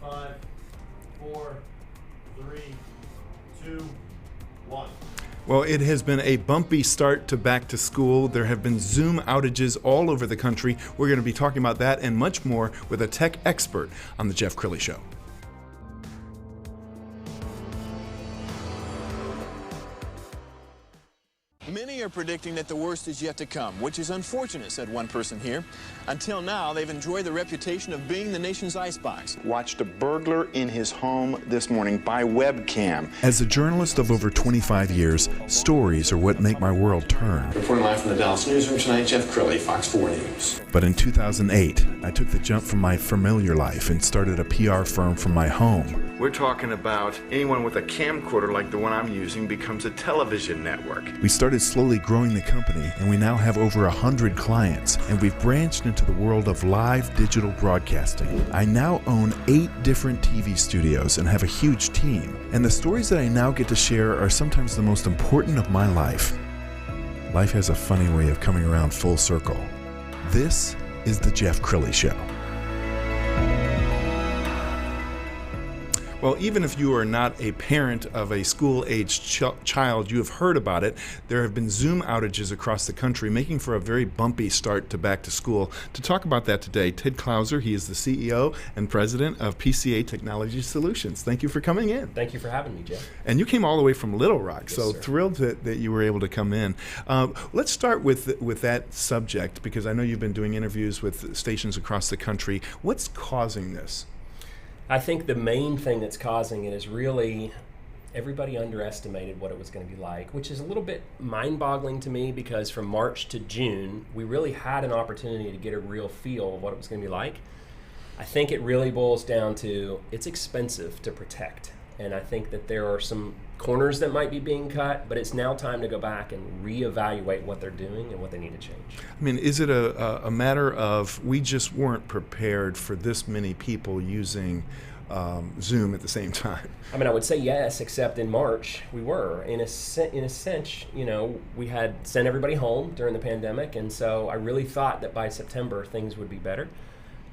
5, 4, 3, 2, 1. Well, it has been a bumpy start to back to school. There have been Zoom outages all over the country. We're going to be talking about that and much more with a tech expert on the Jeff Crilley Show. Many are predicting that the worst is yet to come, which is unfortunate, said one person here. Until now, they've enjoyed the reputation of being the nation's icebox. Watched a burglar in his home this morning by webcam. As a journalist of over 25 years, stories are what make my world turn. Reporting live from the Dallas newsroom tonight, Jeff Crilley, Fox 4 News. But in 2008, I took the jump from my familiar life and started a PR firm from my home. We're talking about anyone with a camcorder like the one I'm using becomes a television network. We started slowly growing the company, and we now have over 100 clients, and we've branched into the world of live digital broadcasting. I now own 8 different TV studios and have a huge team, and the stories that I now get to share are sometimes the most important of my life. Life has a funny way of coming around full circle. This is the Jeff Crilley Show. Well, even if you are not a parent of a school-aged child, you have heard about it. There have been Zoom outages across the country, making for a very bumpy start to back to school. To talk about that today, Ted Clouser, he is the CEO and president of PCA Technology Solutions. Thank you for coming in. Thank you for having me, Jeff. And you came all the way from Little Rock, Yes, so sir. thrilled that you were able to come in. Let's start with that subject, because I know you've been doing interviews with stations across the country. What's causing this? I think the main thing that's causing it is really everybody underestimated what it was going to be like, which is a little bit mind-boggling to me, because from March to June, we really had an opportunity to get a real feel of what it was going to be like. I think it really boils down to it's expensive to protect. And I think that there are some corners that might be being cut, but it's now time to go back and reevaluate what they're doing and what they need to change. I mean, is it a matter of we just weren't prepared for this many people using Zoom at the same time? I mean, I would say yes, except in March we were. In a sense, you know, we had sent everybody home during the pandemic, and so I really thought that by September things would be better.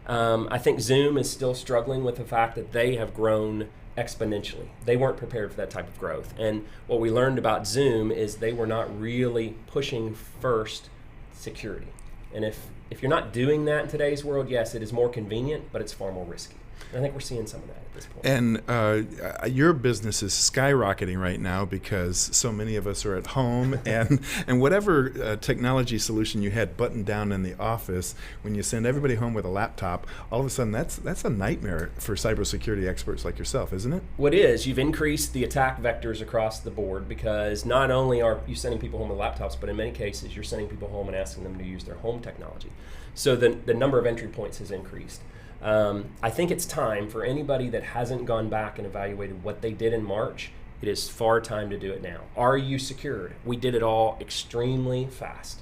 I think Zoom is still struggling with the fact that they have grown exponentially. They weren't prepared for that type of growth. And what we learned about Zoom is they were not really pushing first security. And if you're not doing that in today's world, yes, it is more convenient, but it's far more risky. And I think we're seeing some of that at this point. And your business is skyrocketing right now because so many of us are at home, and whatever technology solution you had buttoned down in the office, when you send everybody home with a laptop, all of a sudden that's a nightmare for cybersecurity experts like yourself, isn't it? What is, you've increased the attack vectors across the board, because not only are you sending people home with laptops, but in many cases you're sending people home and asking them to use their home technology. So the number of entry points has increased. I think it's time for anybody that hasn't gone back and evaluated what they did in March. It is far time to do it now. Are you secured? We did it all extremely fast.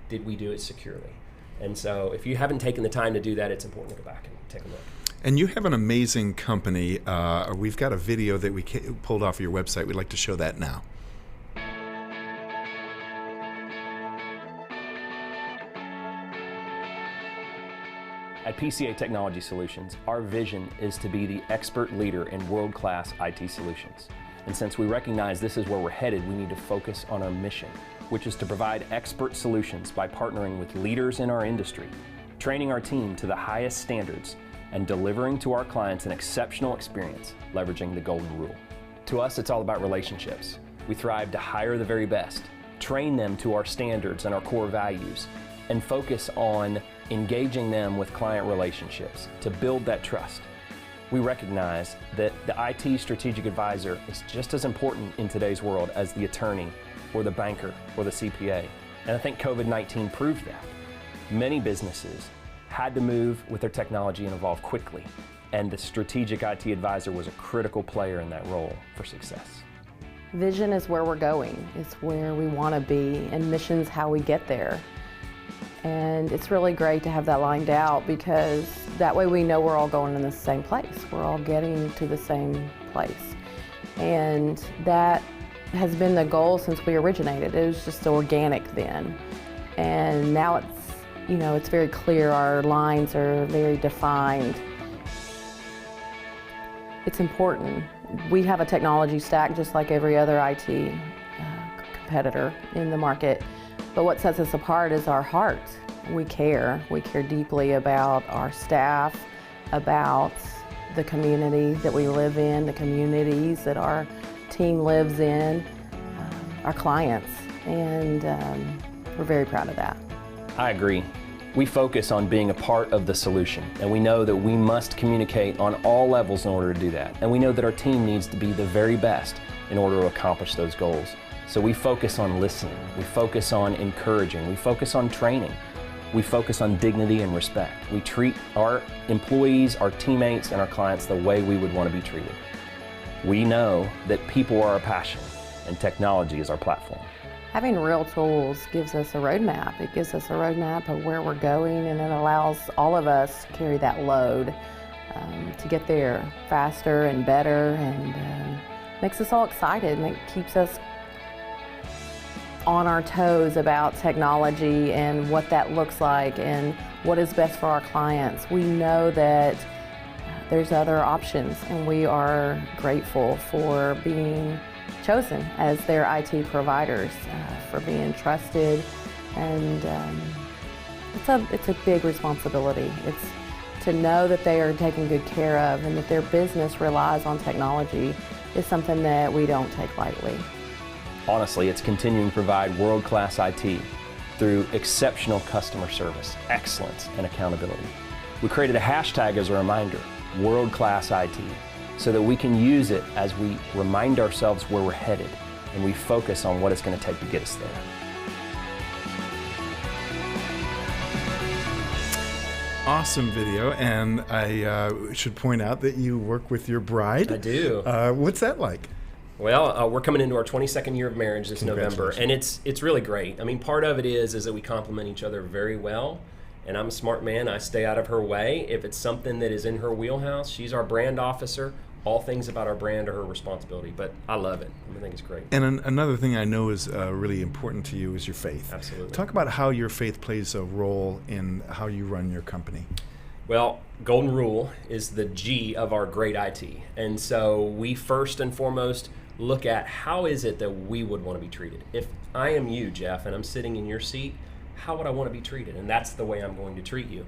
Did we do it securely? And so if you haven't taken the time to do that, it's important to go back and take a look. And you have an amazing company. We've got a video that we pulled off of your website. We'd like to show that now. At PCA Technology Solutions, our vision is to be the expert leader in world-class IT solutions. And since we recognize this is where we're headed, we need to focus on our mission, which is to provide expert solutions by partnering with leaders in our industry, training our team to the highest standards, and delivering to our clients an exceptional experience, leveraging the golden rule. To us, it's all about relationships. We thrive to hire the very best, train them to our standards and our core values, and focus on engaging them with client relationships to build that trust. We recognize that the IT strategic advisor is just as important in today's world as the attorney or the banker or the CPA. And I think COVID-19 proved that. Many businesses had to move with their technology and evolve quickly, and the strategic IT advisor was a critical player in that role for success. Vision is where we're going. It's where we want to be, and mission's how we get there. And it's really great to have that lined out, because that way we know we're all going in the same place. We're all getting to the same place. And that has been the goal since we originated. It was just organic then. And now it's, it's very clear. Our lines are very defined. it's important. We have a technology stack just like every other IT competitor in the market, but what sets us apart is our heart. We care deeply about our staff, about the community that we live in, the communities that our team lives in, our clients, and we're very proud of that. I agree. We focus on being a part of the solution, and we know that we must communicate on all levels in order to do that. And we know that our team needs to be the very best in order to accomplish those goals. So we focus on listening, we focus on encouraging, we focus on training, we focus on dignity and respect. We treat our employees, our teammates, and our clients the way we would want to be treated. We know that people are our passion, and technology is our platform. Having real tools gives us a roadmap. It gives us a roadmap of where we're going, and it allows all of us to carry that load to get there faster and better, and makes us all excited, and it keeps us on our toes about technology and what that looks like and what is best for our clients. We know that there's other options, and we are grateful for being chosen as their IT providers, for being trusted, and it's a big responsibility. It's to know that they are taken good care of and that their business relies on technology is something that we don't take lightly. Honestly, it's continuing to provide world-class IT through exceptional customer service, excellence, and accountability. We created a hashtag as a reminder, world-class IT, so that we can use it as we remind ourselves where we're headed, and we focus on what it's going to take to get us there. Awesome video, and I should point out that you work with your bride. I do. What's that like? Well, we're coming into our 22nd year of marriage this November, and it's really great. I mean, part of it is that we complement each other very well, and I'm a smart man. I stay out of her way. If it's something that is in her wheelhouse, she's our brand officer. All things about our brand are her responsibility, but I love it. I think it's great. And another thing I know is really important to you is your faith. Absolutely. Talk about how your faith plays a role in how you run your company. Well, golden rule is the G of our great IT. And so we first and foremost look at how is it that we would want to be treated. If I am you, Jeff, and I'm sitting in your seat, how would I want to be treated? And that's the way I'm going to treat you.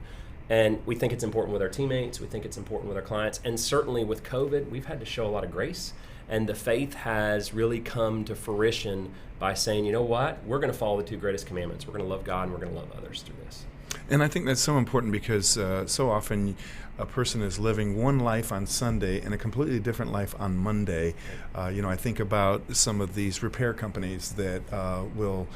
And we think it's important with our teammates, we think it's important with our clients, and certainly with COVID, we've had to show a lot of grace. And the faith has really come to fruition by saying, you know what, we're going to follow the two greatest commandments. We're going to love God and we're going to love others through this. And I think that's so important because so often a person is living one life on Sunday and a completely different life on Monday. I think about some of these repair companies that will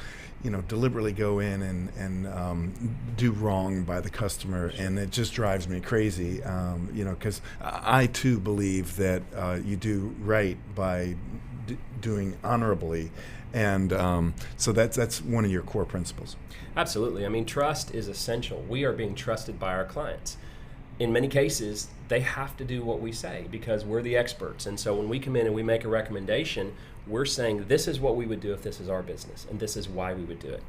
deliberately go in and do wrong by the customer, and it just drives me crazy, because I too believe that you do right by doing honorably, and so that's one of your core principles. Absolutely. I mean, trust is essential. We are being trusted by our clients. In many cases, they have to do what we say because we're the experts. And so when we come in and we make a recommendation, we're saying this is what we would do if this is our business, and this is why we would do it.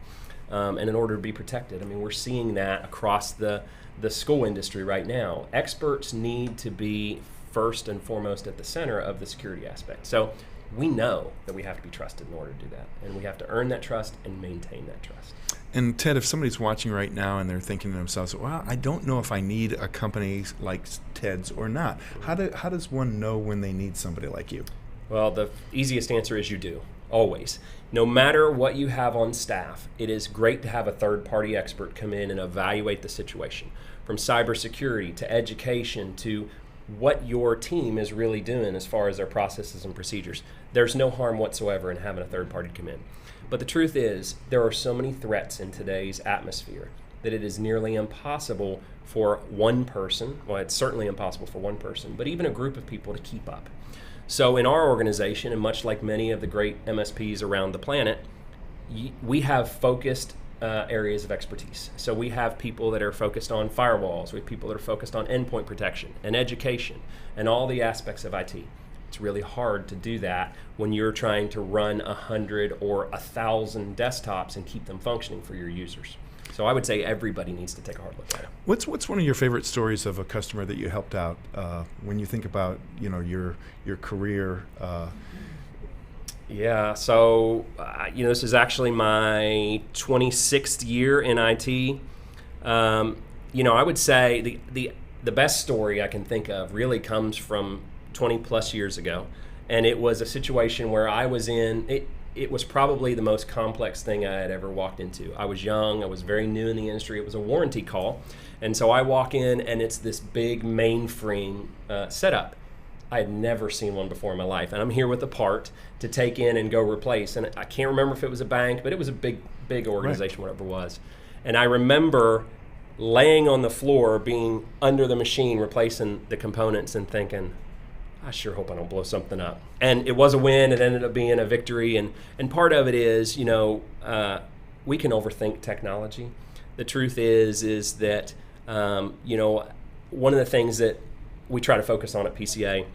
And in order to be protected, I mean, we're seeing that across the school industry right now. Experts need to be first and foremost at the center of the security aspect. So we know that we have to be trusted in order to do that, and we have to earn that trust and maintain that trust. And Ted, if somebody's watching right now and they're thinking to themselves, well, I don't know if I need a company like Ted's or not, how does one know when they need somebody like you? Well, the easiest answer is you do, always. No matter what you have on staff, it is great to have a third-party expert come in and evaluate the situation, from cybersecurity to education to what your team is really doing as far as their processes and procedures. There's no harm whatsoever in having a third party come in. But the truth is, there are so many threats in today's atmosphere that it is nearly impossible for one person, well, it's certainly impossible for one person, but even a group of people to keep up. So in our organization, and much like many of the great MSPs around the planet, we have focused areas of expertise. So we have people that are focused on firewalls, we have people that are focused on endpoint protection and education and all the aspects of IT. It's really hard to do that when you're trying to run 100 or 1,000 desktops and keep them functioning for your users. So I would say everybody needs to take a hard look at it. What's one of your favorite stories of a customer that you helped out when you think about your career? Yeah, so this is actually my 26th year in IT. I would say the best story I can think of really comes from 20 plus years ago, and it was a situation where I was in it. It was probably the most complex thing I had ever walked into. I was young, I was very new in the industry. It was a warranty call, and so I walk in and it's this big mainframe setup. I had never seen one before in my life, and I'm here with a part to take in and go replace. And I can't remember if it was a bank, but it was a big organization, whatever it was. And I remember laying on the floor, being under the machine, replacing the components and thinking, I sure hope I don't blow something up. And it was a win. It ended up being a victory. And part of it is, we can overthink technology. The truth is that, one of the things that we try to focus on at PCA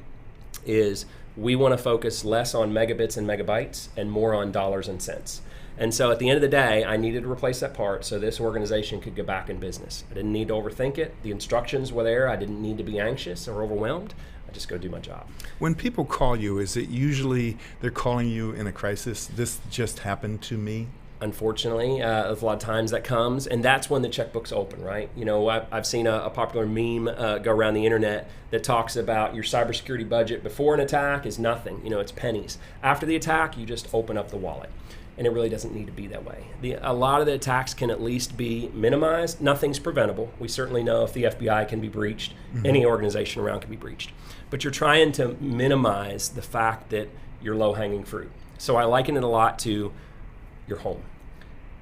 is we want to focus less on megabits and megabytes and more on dollars and cents. And so at the end of the day, I needed to replace that part so this organization could go back in business. I didn't need to overthink it. The instructions were there. I didn't need to be anxious or overwhelmed. I just go do my job. When people call you, is it usually they're calling you in a crisis? This just happened to me? Unfortunately, there's a lot of times that comes, and that's when the checkbook's open, right? I've seen a popular meme go around the internet that talks about your cybersecurity budget before an attack is nothing. It's pennies. After the attack, you just open up the wallet. And it really doesn't need to be that way. A lot of the attacks can at least be minimized. Nothing's preventable. We certainly know if the FBI can be breached, any organization around can be breached. But you're trying to minimize the fact that you're low-hanging fruit. So I liken it a lot to your home.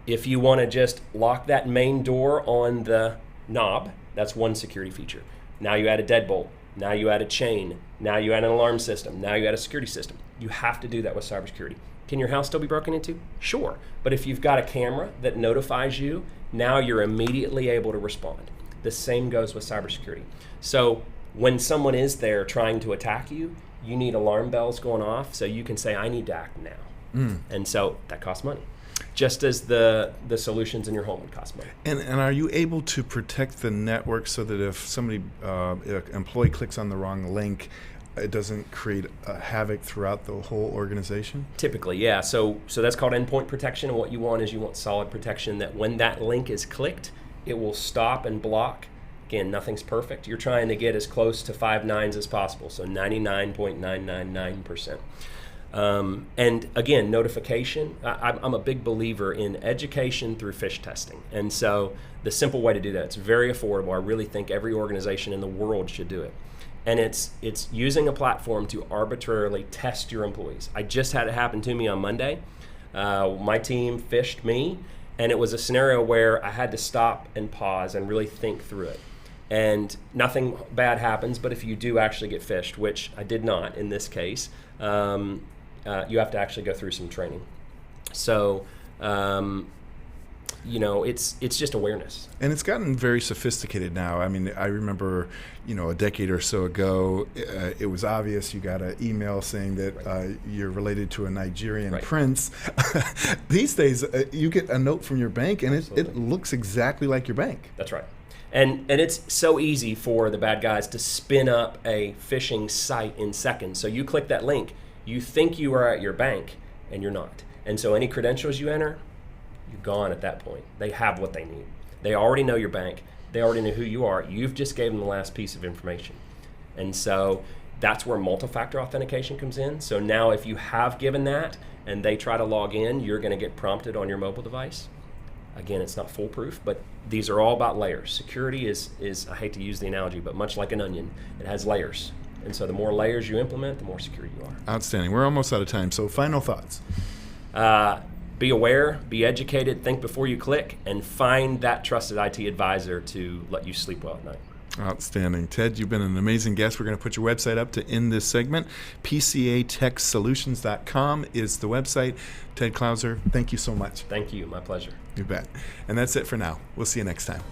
If you want to just lock that main door on the knob, that's one security feature. Now you add a deadbolt. Now you add a chain. Now you add an alarm system. Now you add a security system. You have to do that with cybersecurity. Can your house still be broken into? Sure. But if you've got a camera that notifies you, now you're immediately able to respond. The same goes with cybersecurity. So when someone is there trying to attack you, you need alarm bells going off so you can say, I need to act now. And so that costs money. Just as the solutions in your home would cost money. And are you able to protect the network so that if somebody, an employee clicks on the wrong link, it doesn't create havoc throughout the whole organization? Typically, yeah. So that's called endpoint protection, and what you want is you want solid protection that when that link is clicked, it will stop and block. Again, nothing's perfect. You're trying to get as close to 5 nines as possible, so 99.999%. And again, notification. I'm a big believer in education through fish testing. And so the simple way to do that, it's very affordable. I really think every organization in the world should do it. And it's using a platform to arbitrarily test your employees. I just had it happen to me on Monday. My team phished me, and it was a scenario where I had to stop and pause and really think through it. And nothing bad happens, but if you do actually get phished, which I did not in this case, you have to actually go through some training. So, it's just awareness. And it's gotten very sophisticated now. I mean, I remember, a decade or so ago, it was obvious. You got an email saying that you're related to a Nigerian prince. These days, you get a note from your bank, and it looks exactly like your bank. That's right. And it's so easy for the bad guys to spin up a phishing site in seconds. So you click that link, you think you are at your bank, and you're not. And so any credentials you enter, you're gone at that point. They have what they need. They already know your bank. They already know who you are. You've just gave them the last piece of information. And so that's where multi-factor authentication comes in. So now if you have given that and they try to log in, you're going to get prompted on your mobile device. Again, it's not foolproof, but these are all about layers. Security is I hate to use the analogy, but much like an onion, it has layers. And so the more layers you implement, the more secure you are. Outstanding. We're almost out of time, so final thoughts. Be aware, be educated, think before you click, and find that trusted IT advisor to let you sleep well at night. Outstanding. Ted, you've been an amazing guest. We're going to put your website up to end this segment. PCATechSolutions.com is the website. Ted Clouser, thank you so much. Thank you. My pleasure. You bet. And that's it for now. We'll see you next time.